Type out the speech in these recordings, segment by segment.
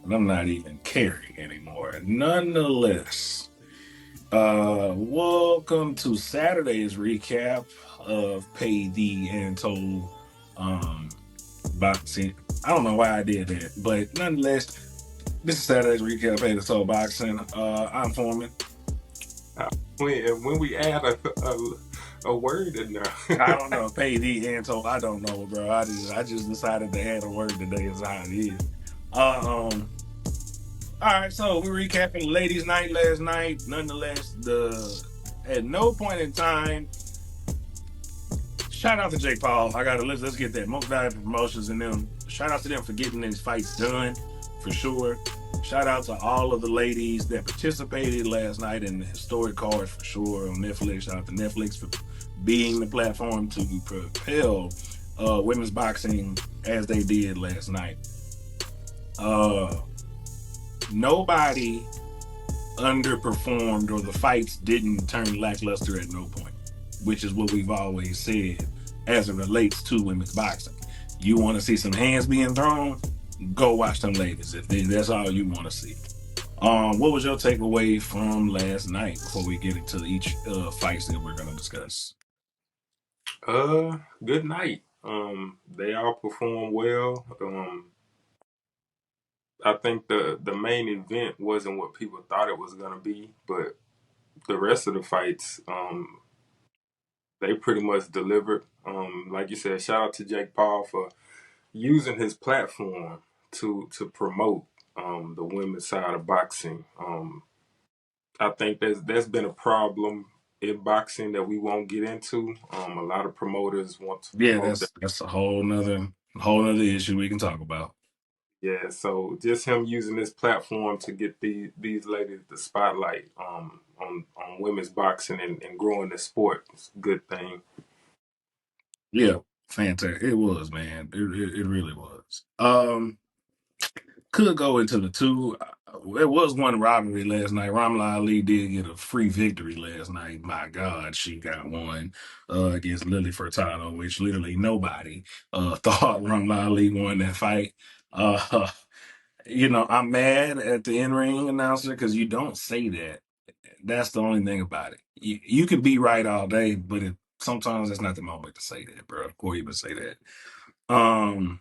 and I'm not even caring anymore. Nonetheless, welcome to Saturday's recap of Pay the and Told boxing. I don't know why I did that, but nonetheless, this is Saturday's recap of Pay the Told boxing. I'm Foreman. When we add a word in there. I don't know. Pay the and Told. I don't know, bro. I just decided to add a word today. Is how it is. All right, so we're recapping Ladies' Night last night. Nonetheless, at no point in time, shout out to Jake Paul. Let's get that most valuable promotions in them. Shout out to them for getting these fights done, for sure. Shout out to all of the ladies that participated last night in the historic cards, for sure, on Netflix. Shout out to Netflix for being the platform to propel women's boxing as they did last night. Nobody underperformed or the fights didn't turn lackluster at no point, which is what we've always said as it relates to women's boxing. You want to see some hands being thrown? Go watch them ladies if that's all you want to see. What was your takeaway from last night before we get into each fights that we're going to discuss? Good night. They all performed well. I think the main event wasn't what people thought it was gonna be, but the rest of the fights, they pretty much delivered. Like you said, shout out to Jake Paul for using his platform to promote the women's side of boxing. I think there's been a problem in boxing that we won't get into. A lot of promoters want to Yeah, promote. that's a whole nother issue we can talk about. Yeah, so just him using this platform to get these ladies the spotlight on women's boxing and growing the sport is a good thing. Yeah, fantastic. It was, man. It really was. Could go into the two. There was one rivalry last night. Ramla Ali did get a free victory last night. My God, she got one against Lily Furtado, which literally nobody thought Ramla Ali won that fight. Uh, I'm mad at the in-ring announcer because you don't say that. That's the only thing about it. You can be right all day, but sometimes that's not the moment to say that, bro. Or even say that. Um,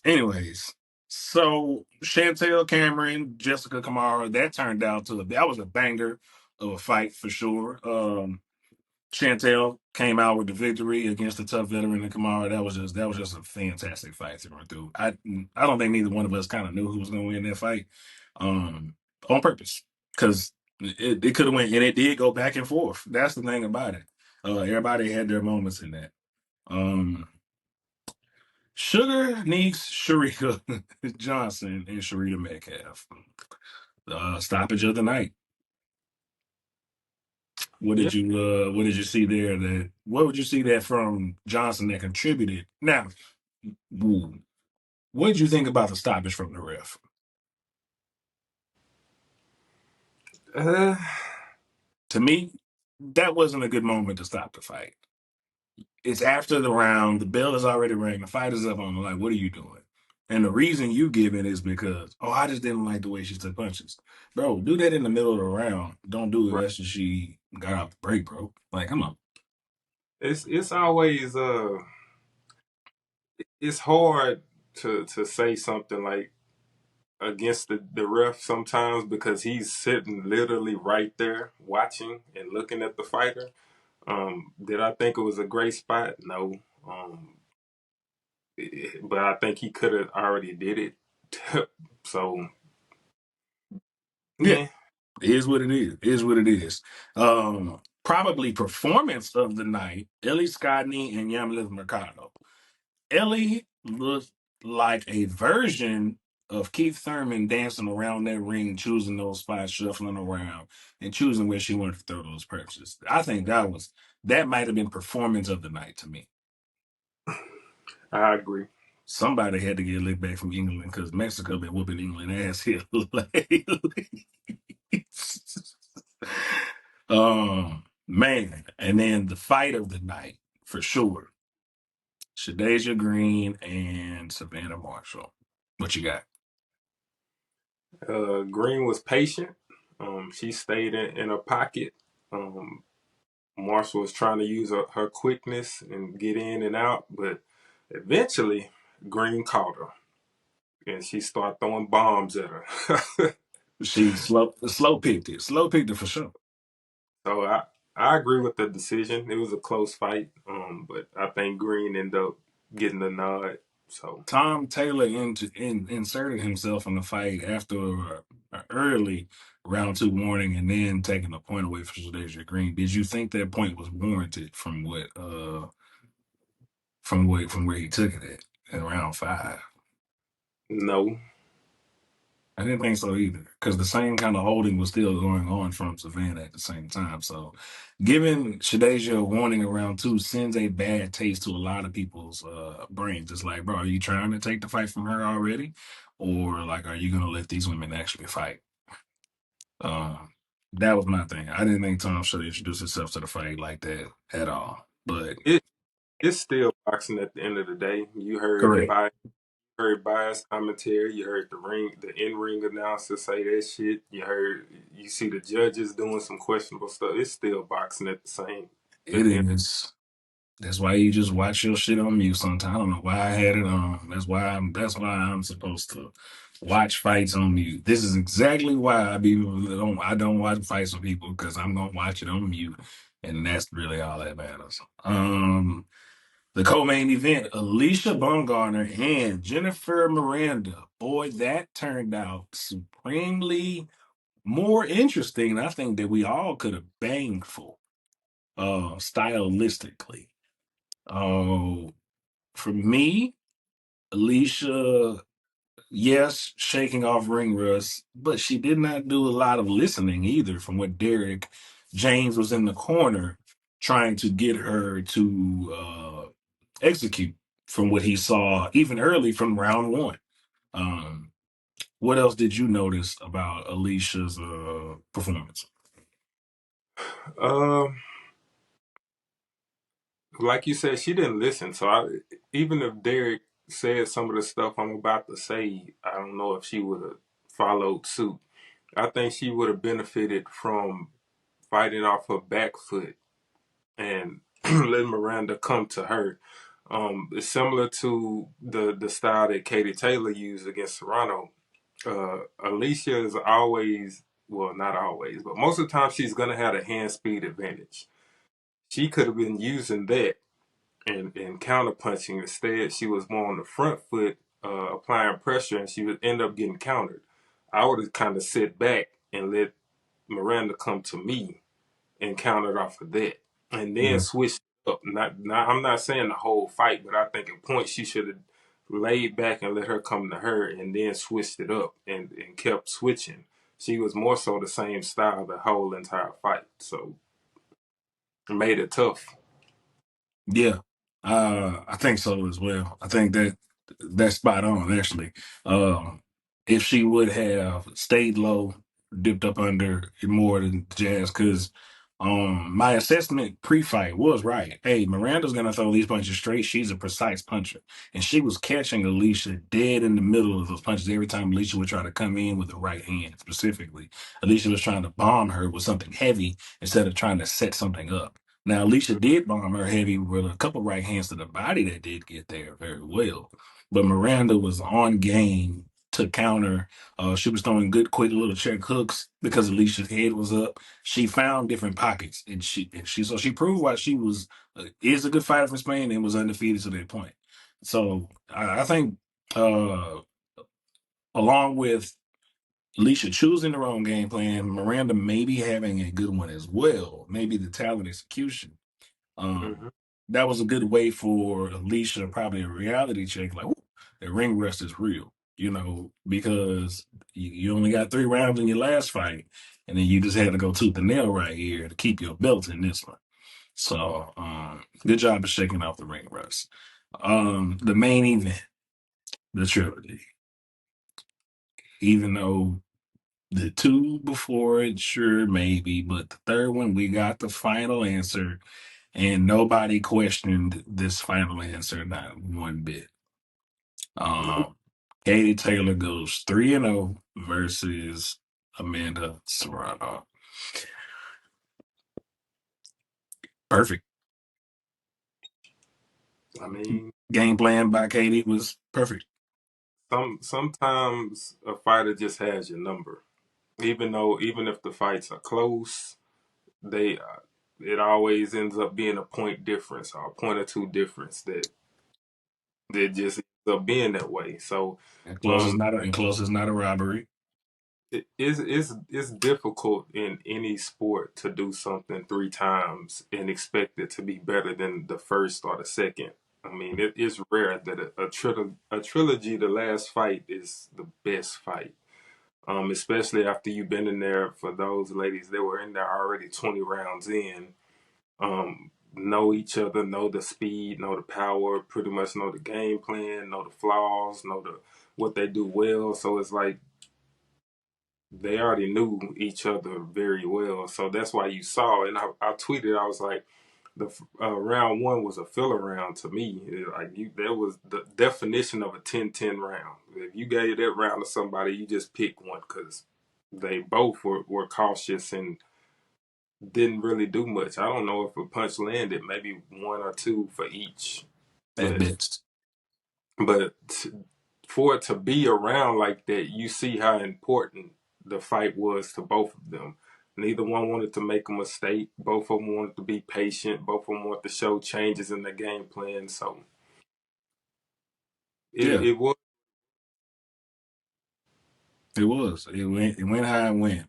Anyways, so Chantel Cameron, Jessica Kamara, that was a banger of a fight for sure. Chantel came out with the victory against the tough veteran in Kamara. That was just a fantastic fight to run through. I don't think neither one of us kind of knew who was going to win that fight, on purpose, because it could have went and it did go back and forth. That's the thing about it. Everybody had their moments in that. Um, Sugar needs Sharika Johnson and Sharita Metcalf. Stoppage of the night. Yeah, What did you see there what would you see that from Johnson that contributed? Now, what did you think about the stoppage from the ref? uh, To me, that wasn't a good moment to stop the fight. It's after the round, the bell is already rang, the fight is up on the line. What are you doing? And the reason you give it is because, I just didn't like the way she took punches. Bro, do that in the middle of the round. Don't do it right. after she got off the break, bro. Like, come on. It's always it's hard to say something like against the ref sometimes because he's sitting literally right there watching and looking at the fighter. Did I think it was a great spot? No. But I think he could have already did it. So Yeah, yeah, it is what it is. It is what it is. Probably performance of the night, Ellie Scotney and Yamileth Mercado. Ellie looked like a version of Keith Thurman dancing around that ring, choosing those spots, shuffling around, and choosing where she wanted to throw those punches. I think that might have been performance of the night to me. I agree. Somebody had to get licked back from England because Mexico been whooping England ass here lately. Man, and then the fight of the night for sure. Shadasia Green and Savannah Marshall. What you got? Green was patient. She stayed in her pocket. Um, Marshall was trying to use her quickness and get in and out, but eventually Green caught her and she started throwing bombs at her. She slow picked it. Slow picked it for sure. So I agree with the decision. It was a close fight, but I think Green ended up getting the nod. So Tom Taylor inserted himself in the fight after an early round two warning and then taking a point away from Shadasia Green. Did you think that point was warranted from where he took it at in round five? no. I didn't think so either, because the same kind of holding was still going on from Savannah at the same time. So, giving Shadasia a warning around two sends a bad taste to a lot of people's brains. It's like, bro, are you trying to take the fight from her already, or like, are you gonna let these women actually fight? Um, that was my thing. I didn't think Tom should introduce himself to the fight like that at all. But It it's still boxing at the end of the day. correct, Heard biased commentary. You heard the in ring announcer say that shit. You see the judges doing some questionable stuff. It's still boxing at it the end. is. That's why you just watch your shit on mute sometimes. I don't know why I had it on. That's why I'm supposed to watch fights on mute. This is exactly why I don't watch fights with people, because I'm gonna watch it on mute. And that's really all that matters. The co-main event, Alicia Baumgartner and Jennifer Miranda. Boy, that turned out supremely more interesting than I think that we all could have banged for, stylistically. Oh, for me, Alicia, yes, shaking off ring rust, but she did not do a lot of listening either from what Derek James was in the corner trying to get her to execute from what he saw even early from round one. Um, what else did you notice about Alicia's performance? Um, like you said, she didn't listen. Even if Derek said some of the stuff I'm about to say, I don't know if she would have followed suit. I think she would have benefited from fighting off her back foot and letting Miranda come to her. It's similar to the style that Katie Taylor used against Serrano. Alicia is always, well, not always, but most of the time she's gonna have a hand speed advantage. She could have been using that and counter punching. Instead, she was more on the front foot, applying pressure, and she would end up getting countered. I would have kind of sit back and let Miranda come to me and countered off of that, and then Yeah. switched up. I'm not saying the whole fight, but I think at points she should have laid back and let her come to her, and then switched it up and kept switching. She was more so the same style the whole entire fight, so it made it tough. Yeah, I think so as well. I think that that's spot on, actually. Um, if she would have stayed low, dipped up under it more than Jazz, because my assessment pre-fight was right. Hey, Miranda's gonna throw these punches straight. She's a precise puncher, and she was catching Alicia dead in the middle of those punches every time Alicia would try to come in with the right hand. Specifically, Alicia was trying to bomb her with something heavy instead of trying to set something up. Now, Alicia did bomb her heavy with a couple right hands to the body that did get there very well. But Miranda was on game to counter. She was throwing good, quick little check hooks because Alicia's head was up. She found different pockets, and she proved why she was is a good fighter from Spain and was undefeated to that point. So I think uh, along with Alicia choosing the wrong game plan, Miranda maybe having a good one as well, maybe the talent execution, Hmm. that was a good way for Alicia, probably a reality check, like, "Ooh, the ring rust is real," because you only got 3 rounds in your last fight, and then you just had to go tooth and nail right here to keep your belt in this one. So, good job of shaking off the ring rust. The main event, the trilogy, even though the two before it, sure, maybe, but the third one, we got the final answer. And nobody questioned this final answer, not one bit. Nope. Um, Katie Taylor goes 3-0 versus Amanda Serrano. Perfect. I mean, Game plan by Katie was perfect. sometimes a fighter just has your number. Even if the fights are close, they it always ends up being a point difference or a point or two difference that just ends up being that way. So And close is not a robbery. it's difficult in any sport to do something three times and expect it to be better than the first or the second. I mean, it is rare that a trilogy, the last fight, is the best fight. Especially after you've been in there. For those ladies that were in there already 20 rounds in, know each other, know the speed, know the power, pretty much know the game plan, know the flaws, know the what they do well. So it's like they already knew each other very well. So that's why you saw, and I tweeted, I was like, the round one was a filler round to me. That was the definition of a 10-10 round. If you gave that round to somebody, you just pick one because they both were cautious and didn't really do much. I don't know if a punch landed, maybe one or two for each, At but best. but for it to be around like that, you see how important the fight was to both of them. Neither one wanted to make a mistake. Both of them wanted to be patient. Both of them wanted to show changes in their game plan. So Yeah, it was. it was. It went how it went.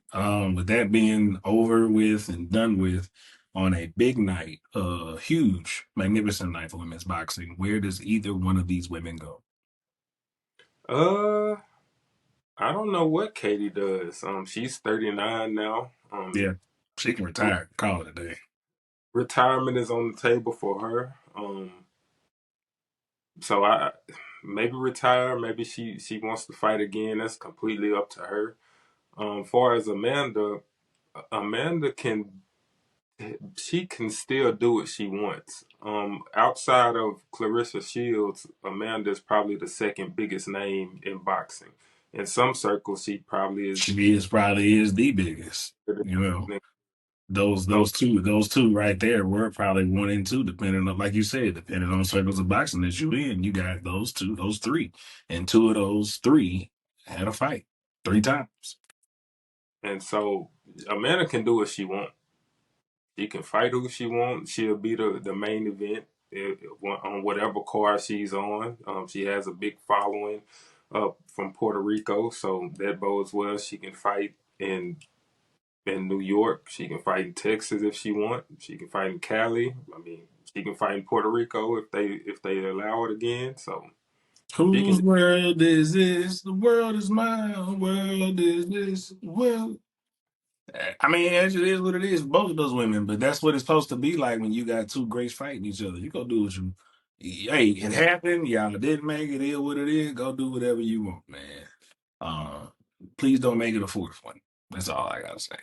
With that being over with and done with on a big night, huge, magnificent night for women's boxing, where does either one of these women go? Uh, I don't know what Katie does. She's 39 now. Yeah, she can retire, call it a day. Retirement is on the table for her. So I maybe retire. Maybe she wants to fight again. That's completely up to her. Far as Amanda can still do what she wants. Outside of Clarissa Shields, Amanda is probably the second biggest name in boxing. In some circles, she probably is. Probably is the biggest. You know, those two right there were probably 1 and 2, depending on, like you said, depending on circles of boxing that you in. You got those three, and two of those three had a fight 3 times. And so Amanda can do what she wants. She can fight who she wants. She'll be the main event on whatever card she's on. She has a big following from Puerto Rico, so that bodes well. She can fight in New York. She can fight in Texas if she wants. She can fight in Cali. I mean, she can fight in Puerto Rico if they allow it again. So she Whose can. world is this? The world is mine. World is this? Well, I mean, it is what it is. Both of those women, but that's what it's supposed to be like when you got two greats fighting each other. You go do what you. Hey, it happened. Y'all didn't make it. It is what it is. Go do whatever you want, man. Uh, please don't make it a fourth one. That's all I gotta say.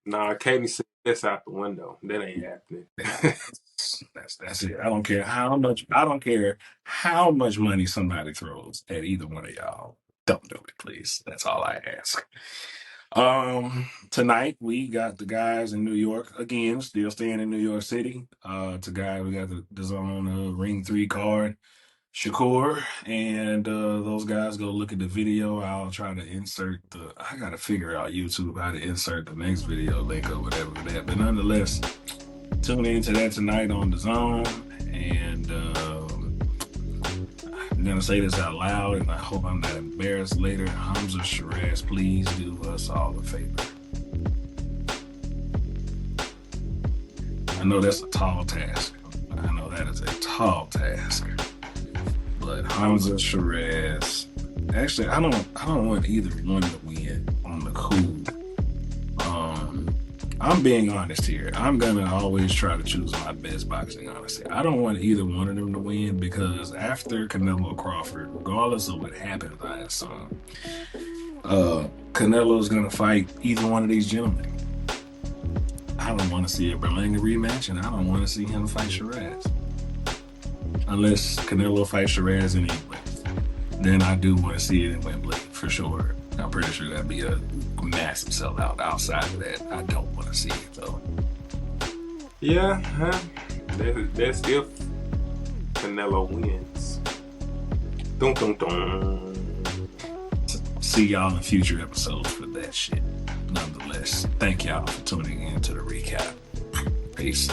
Nah, Katie said that's out the window. That ain't happening. That's it. I don't care how much. I don't care how much money somebody throws at either one of y'all. Don't do it, please. That's all I ask. Tonight we got the guys in New York again, still staying in New York City. To guy we got the zone ring 3 card, Shakur, and those guys go look at the video. I'll try to insert I gotta figure out YouTube how to insert the next video link or whatever that. But nonetheless, tune into that tonight on the zone, and I'm gonna say this out loud, and I hope I'm not embarrassed later. Hamza Shiraz, please do us all a favor. I know that's a tall task. I know that is a tall task. But Hamza Shiraz, actually, I don't want either one to win on the cool. I'm being honest here. I'm gonna always try to choose my best boxing honesty. I don't want either one of them to win because after Canelo Crawford, regardless of what happened last summer, Canelo's gonna fight either one of these gentlemen. I don't want to see a Berlanga rematch, and I don't want to see him fight Shiraz. Unless Canelo fights Shiraz anyway. then I do want to see it in Wembley for sure. I'm pretty sure that'd be a massive sellout. Outside of that, I don't want to see it though. Yeah, that's if Canelo wins. Dun, dun, dun. See y'all in future episodes for that shit. Nonetheless, thank y'all for tuning in to the recap. Peace.